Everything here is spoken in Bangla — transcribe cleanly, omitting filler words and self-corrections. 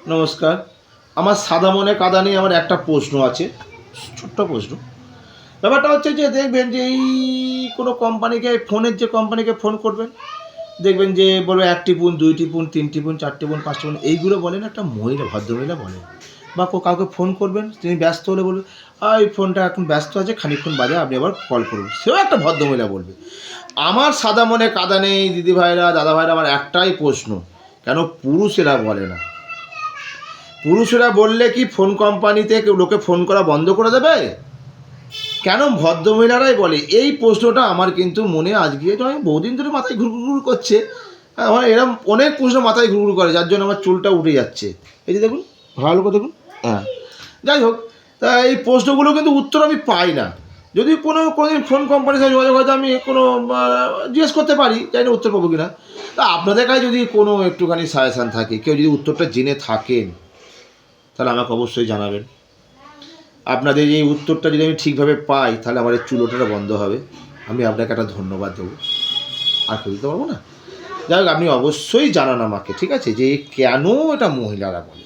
নমস্কার। আমার সাদা মনে কাদা নিয়ে আমার একটা প্রশ্ন আছে, ছোট্ট প্রশ্ন। ব্যাপারটা হচ্ছে যে দেখবেন যে এই কোনো কোম্পানিকে কোম্পানিকে ফোন করবেন, দেখবেন যে বলবে ১ টিপুন, ২ টিপুন, ৩ টিপুন, ৪ টিপুন, ৫ টিপুন এইগুলো বলেন একটা মহিলা, ভদ্রমহিলা বলেন। বা কাউকে ফোন করবেন, তিনি ব্যস্ত হলে বলবে, এই ফোনটা এখন ব্যস্ত আছে, খানিকক্ষণ বাদে আপনি আবার কল করুন। সেও একটা ভদ্রমহিলা বলবে। আমার সাদা মনে কাদা নেই দিদিভাইরা, দাদাভাইরা, আমার একটাই প্রশ্ন, কেন পুরুষেরা বলে না? পুরুষেরা বললে কি ফোন কোম্পানিতে লোকে ফোন করা বন্ধ করে দেবে? কেন ভদ্রমহিলারাই বলে? এই প্রশ্নটা আমার কিন্তু মনে আজকে নয়, বহুদিন ধরে মাথায় ঘুরঘুর করছে। আমার এরকম অনেক প্রশ্ন মাথায় ঘুরঘুর করে, যার জন্য আমার চুলটা উঠে যাচ্ছে। এই যে দেখুন, ভালো করে দেখুন। হ্যাঁ, যাই হোক, তা এই প্রশ্নগুলো কিন্তু উত্তর আমি পাই না। যদি কোনোদিন ফোন কোম্পানির সাথে যোগাযোগ হয়তো আমি কোনো জিজ্ঞেস করতে পারি, জানি না উত্তর পাবো কি না। তা আপনাদের কাছে যদি কোনো একটুখানি সাজেশান থাকে, কেউ যদি উত্তরটা জেনে থাকেন, তাহলে আমাকে অবশ্যই জানাবেন। আপনাদের এই উত্তরটা যদি আমি ঠিকভাবে পাই, তাহলে আমার এই চুল ওঠাটা বন্ধ হবে। আমি আপনাকে একটা ধন্যবাদ দেবো, আর কেউ দিতে পারবো না। যাই হোক, আপনি অবশ্যই জানান আমাকে, ঠিক আছে, যে কেন এটা মহিলারা বলে।